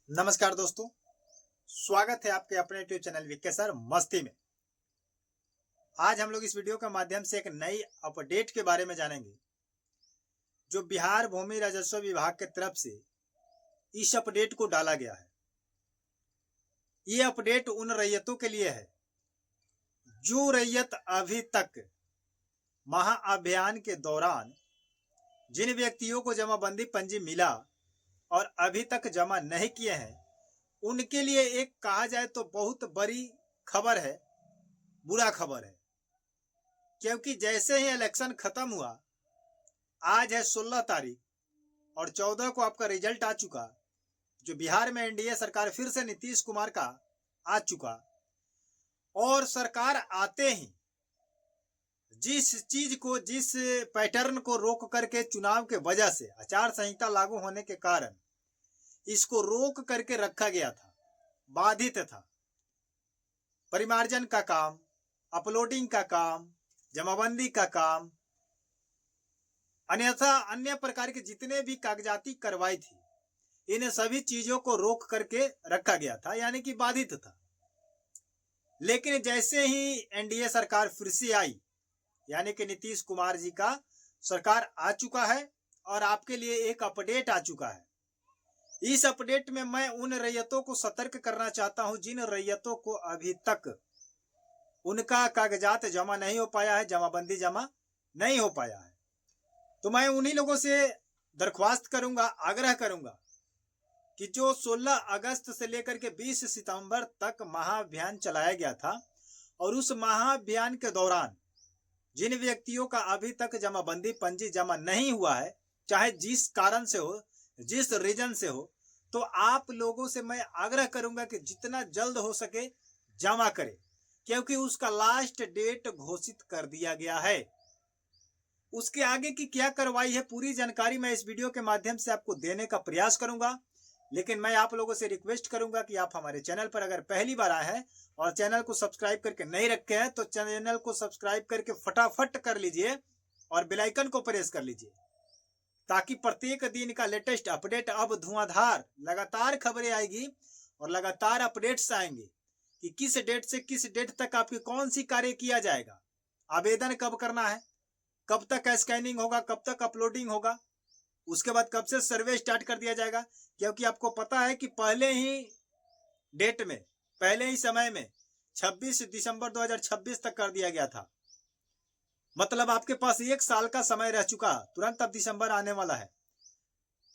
नमस्कार दोस्तों, स्वागत है आपके अपने यूट्यूब चैनल विक्के सर मस्ती में। आज हम लोग इस वीडियो के माध्यम से एक नई अपडेट के बारे में जानेंगे, जो बिहार भूमि राजस्व विभाग की तरफ से इस अपडेट को डाला गया है। ये अपडेट उन रैयतों के लिए है जो रैयत अभी तक महाअभियान के दौरान जिन व्यक्तियों को जमाबंदी पंजी मिला और अभी तक जमा नहीं किए हैं, उनके लिए एक कहा जाए तो बहुत बड़ी खबर है, बुरा खबर है। क्योंकि जैसे ही इलेक्शन खत्म हुआ, आज है 16 तारीख और 14 को आपका रिजल्ट आ चुका, जो बिहार में एनडीए सरकार फिर से नीतीश कुमार का आ चुका। और सरकार आते ही जिस पैटर्न को रोक करके चुनाव के वजह से आचार संहिता लागू होने के कारण इसको रोक करके रखा गया था, बाधित था। परिमार्जन का काम, अपलोडिंग का काम, जमाबंदी का काम, अन्यथा अन्य प्रकार के जितने भी कागजाती कार्रवाई थी, इन सभी चीजों को रोक करके रखा गया था, यानी कि बाधित था। लेकिन जैसे ही एनडीए सरकार फिर से आई, यानी कि नीतीश कुमार जी का सरकार आ चुका है और आपके लिए एक अपडेट आ चुका है। इस अपडेट में मैं उन रैयतों को सतर्क करना चाहता हूं जिन रैयतों को अभी तक उनका कागजात जमा नहीं हो पाया है, जमाबंदी जमा नहीं हो पाया है। तो मैं उन्हीं लोगों से दरख्वास्त करूंगा, आग्रह करूंगा कि जो 16 अगस्त से लेकर के 20 सितंबर तक महाअभियान चलाया गया था और उस महाअभियान के दौरान जिन व्यक्तियों का अभी तक जमाबंदी पंजी जमा नहीं हुआ है, चाहे जिस कारण से हो, जिस रीजन से हो, तो आप लोगों से मैं आग्रह करूंगा कि जितना जल्द हो सके जमा करें, क्योंकि उसका लास्ट डेट घोषित कर दिया गया है। उसके आगे की क्या कार्रवाई है, पूरी जानकारी मैं इस वीडियो के माध्यम से आपको देने का प्रयास करूंगा। लेकिन मैं आप लोगों से रिक्वेस्ट करूंगा कि आप हमारे चैनल पर अगर पहली बार आए हैं और चैनल को सब्सक्राइब करके नहीं रखे हैं, तो चैनल को सब्सक्राइब करके फटाफट कर लीजिए और बेल आइकन को प्रेस कर लीजिए, ताकि प्रत्येक दिन का लेटेस्ट अपडेट, अब धुआंधार लगातार खबरें आएगी और लगातार अपडेट्स आएंगे कि किस डेट से किस डेट तक आपकी कौन सी कार्य किया जाएगा, आवेदन कब करना है, कब तक स्कैनिंग होगा, कब तक अपलोडिंग होगा, उसके बाद कब से सर्वे स्टार्ट कर दिया जाएगा। क्योंकि आपको पता है कि पहले ही डेट में, पहले ही समय में 26 दिसंबर 2026 तक कर दिया गया था। मतलब आपके पास एक साल का समय रह चुका, तुरंत अब दिसंबर आने वाला है।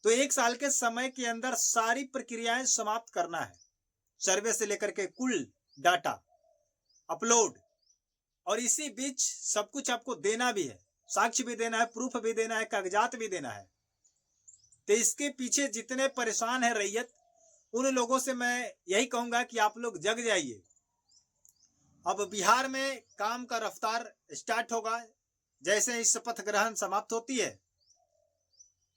तो एक साल के समय के अंदर सारी प्रक्रियाएं समाप्त करना है, सर्वे से लेकर के कुल डाटा अपलोड, और इसी बीच सब कुछ आपको देना भी है, साक्ष्य भी देना है, प्रूफ भी देना है, कागजात भी देना है। तो इसके पीछे जितने परेशान है रैयत, उन लोगों से मैं यही कहूंगा कि आप लोग जग जाइए। अब बिहार में काम का रफ्तार स्टार्ट होगा, जैसे ही शपथ ग्रहण समाप्त होती है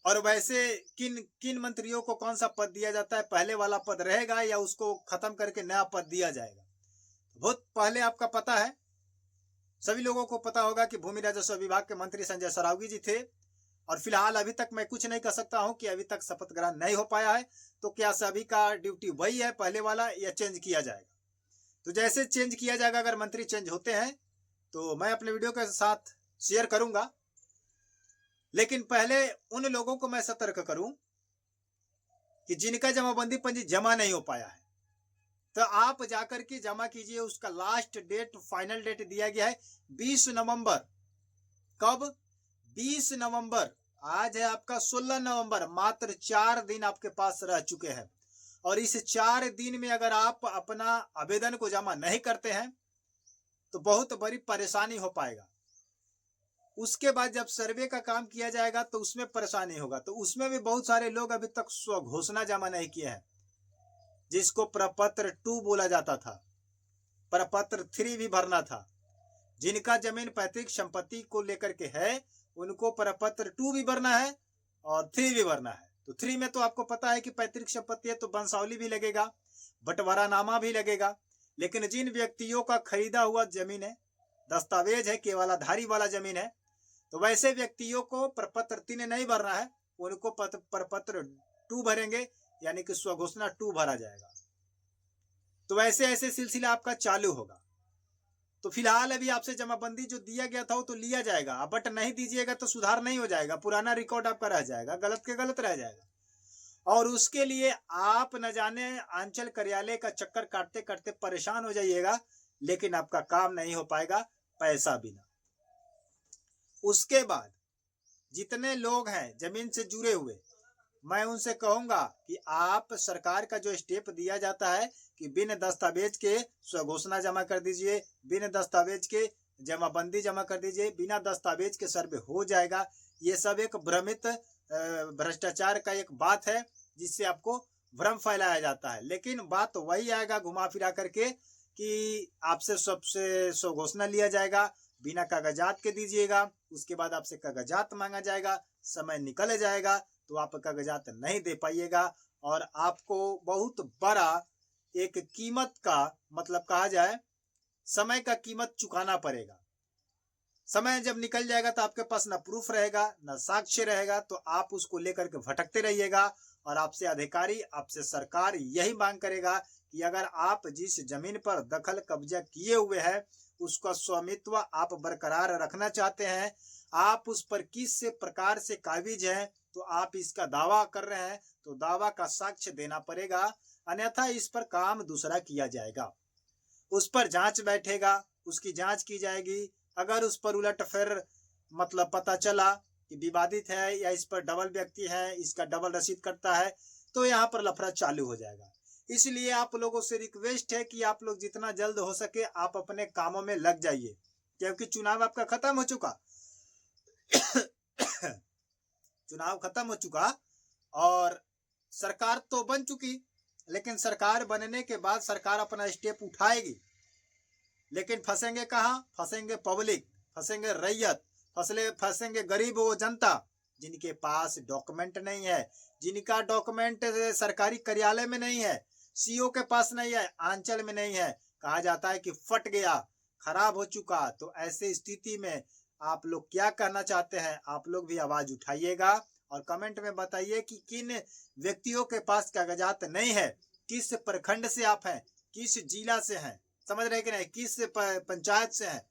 और वैसे किन किन मंत्रियों को कौन सा पद दिया जाता है, पहले वाला पद रहेगा या उसको खत्म करके नया पद दिया जाएगा। बहुत पहले आपका पता है, सभी लोगों को पता होगा कि भूमि राजस्व विभाग के मंत्री संजय सरावगी जी थे। और फिलहाल अभी तक मैं कुछ नहीं कह सकता हूं कि अभी तक शपथ ग्रहण नहीं हो पाया है, तो क्या सभी का ड्यूटी वही है पहले वाला, या चेंज किया जाएगा। तो जैसे चेंज किया जाएगा, अगर मंत्री चेंज होते हैं तो मैं अपने वीडियो के साथ शेयर करूंगा। लेकिन पहले उन लोगों को मैं सतर्क करूं कि जिनका जमाबंदी पंजी जमा नहीं हो पाया है, तो आप जाकर के जमा कीजिए। उसका लास्ट डेट, फाइनल डेट दिया गया है 20 नवंबर। कब? 20 नवंबर। आज है आपका 16 नवंबर, मात्र 4 दिन आपके पास रह चुके हैं। और इस 4 दिन में अगर आप अपना आवेदन को जमा नहीं करते हैं तो बहुत बड़ी परेशानी हो पाएगा। उसके बाद जब सर्वे का काम किया जाएगा तो उसमें परेशानी होगा। तो उसमें भी बहुत सारे लोग अभी तक स्वघोषणा जमा नहीं किए हैं, जिसको प्रपत्र 2 बोला जाता था। प्रपत्र 3 भी भरना था। जिनका जमीन पैतृक संपत्ति को लेकर के है, उनको प्रपत्र 2 भी भरना है और 3 भी भरना है। तो 3 में तो आपको पता है कि पैतृक संपत्ति है तो वंशावली भी लगेगा, बंटवारानामा भी लगेगा। लेकिन जिन व्यक्तियों का खरीदा हुआ जमीन है, दस्तावेज है, केवलाधारी वाला जमीन है, तो वैसे व्यक्तियों को प्रपत्र 3 नहीं भरना है, उनको प्रपत्र 2 भरेंगे, यानी कि स्वघोषणा 2 भरा जाएगा। तो वैसे ऐसे सिलसिला आपका चालू होगा। तो फिलहाल अभी आपसे जमाबंदी जो दिया गया था वो तो लिया जाएगा, बट नहीं दीजिएगा तो सुधार नहीं हो जाएगा, पुराना रिकॉर्ड आपका रह जाएगा, गलत के गलत रह जाएगा। और उसके लिए आप न जाने अंचल कार्यालय का चक्कर काटते काटते परेशान हो जाइएगा, लेकिन आपका काम नहीं हो पाएगा पैसा बिना। उसके बाद जितने लोग हैं जमीन से जुड़े हुए, मैं उनसे कहूंगा कि आप सरकार का जो स्टेप दिया जाता है कि बिन दस्तावेज के स्वघोषणा जमा कर दीजिए, बिन दस्तावेज के जमाबंदी जमा कर दीजिए, बिना दस्तावेज के सर्वे हो जाएगा, ये सब एक भ्रमित भ्रष्टाचार का एक बात है जिससे आपको भ्रम फैलाया जाता है। लेकिन बात तो वही आएगा घुमा फिरा करके कि आपसे सबसे स्वघोषणा लिया जाएगा, बिना कागजात के दीजिएगा, उसके बाद आपसे कागजात मांगा जाएगा, समय निकल जाएगा तो आप कागजात नहीं दे पाइएगा और आपको बहुत बड़ा एक कीमत का मतलब कहा जाए समय का कीमत चुकाना पड़ेगा। समय जब निकल जाएगा तो आपके पास ना प्रूफ रहेगा ना साक्ष्य रहेगा, तो आप उसको लेकर के भटकते रहिएगा और आपसे अधिकारी, आपसे सरकार यही मांग करेगा कि अगर आप जिस जमीन पर दखल कब्जा किए हुए हैं उसका स्वामित्व आप बरकरार रखना चाहते हैं, आप उस पर किस प्रकार से काबिज हैं, तो आप इसका दावा कर रहे हैं तो दावा का साक्ष्य देना पड़ेगा, अन्यथा इस पर काम दूसरा किया जाएगा। उस पर जांच बैठेगा, उसकी जांच की जाएगी। अगर उस पर उलट फिर मतलब पता चला कि विवादित है या इस पर डबल व्यक्ति है, इसका डबल रसीद कटता है, तो यहाँ पर लफड़ा चालू हो जाएगा। इसलिए आप लोगों से रिक्वेस्ट है कि आप लोग जितना जल्द हो सके आप अपने कामों में लग जाइए, क्योंकि चुनाव आपका खत्म हो चुका चुनाव खत्म हो चुका और सरकार तो बन चुकी, लेकिन सरकार बनने के बाद सरकार अपना स्टेप उठाएगी, लेकिन फंसेंगे कहाँ? फंसेंगे पब्लिक, फंसेंगे रैयत, फंसेंगे गरीब वो जनता जिनके पास डॉक्यूमेंट नहीं है, जिनका डॉक्यूमेंट सरकारी कार्यालय में नहीं है, सीओ के पास नहीं है, आंचल में नहीं है, कहा जाता है कि फट गया, खराब हो चुका। तो ऐसे स्थिति में आप लोग क्या कहना चाहते हैं? आप लोग भी आवाज उठाइएगा और कमेंट में बताइए कि किन व्यक्तियों के पास कागजात नहीं है, किस प्रखंड से आप हैं, किस जिला से हैं, समझ रहे कि नहीं, किस पंचायत से हैं।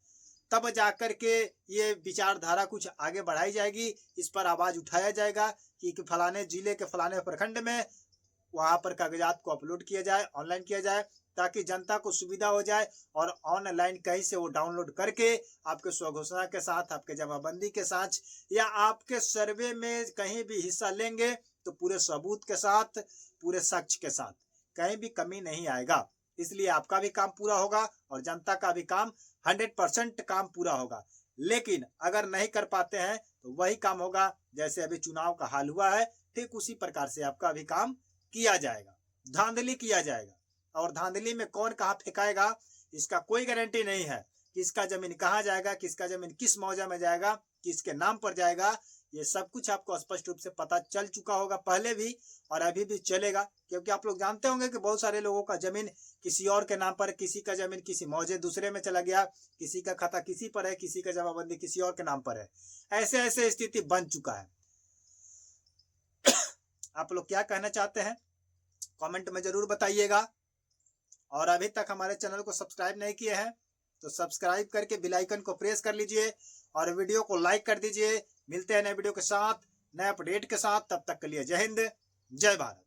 तब जाकर के ये विचारधारा कुछ आगे बढ़ाई जाएगी, इस पर आवाज उठाया जाएगा कि फलाने जिले के फलाने प्रखंड में वहां पर कागजात को अपलोड किया जाए, ऑनलाइन किया जाए, ताकि जनता को सुविधा हो जाए और ऑनलाइन कहीं से वो डाउनलोड करके आपके स्वघोषणा के साथ, आपके जमाबंदी के साथ या आपके सर्वे में कहीं भी हिस्सा लेंगे तो पूरे सबूत के साथ, पूरे साक्ष्य के साथ, कहीं भी कमी नहीं आएगा। इसलिए आपका भी काम पूरा होगा और जनता का भी काम 100% काम पूरा होगा। लेकिन अगर नहीं कर पाते हैं तो वही काम होगा जैसे अभी चुनाव का हाल हुआ है, ठीक उसी प्रकार से आपका भी काम किया जाएगा, धांधली किया जाएगा। और धांधली में कौन कहाँ फेंकाएगा इसका कोई गारंटी नहीं है, किसका जमीन कहाँ जाएगा, किसका जमीन किस मौजा में जाएगा, किसके नाम पर जाएगा, ये सब कुछ आपको स्पष्ट रूप से पता चल चुका होगा पहले भी और अभी भी चलेगा। क्योंकि आप लोग जानते होंगे कि बहुत सारे लोगों का जमीन किसी और के नाम पर, किसी का जमीन किसी मौजे दूसरे में चला गया, किसी का खाता किसी पर है, किसी का जमाबंदी किसी और के नाम पर है। ऐसे ऐसे स्थिति बन चुका है। आप लोग क्या कहना चाहते हैं कमेंट में जरूर बताइएगा। और अभी तक हमारे चैनल को सब्सक्राइब नहीं किए हैं तो सब्सक्राइब करके बेल आइकन को प्रेस कर लीजिए और वीडियो को लाइक कर दीजिए। मिलते हैं नए वीडियो के साथ, नए अपडेट के साथ। तब तक के लिए जय हिंद, जय भारत।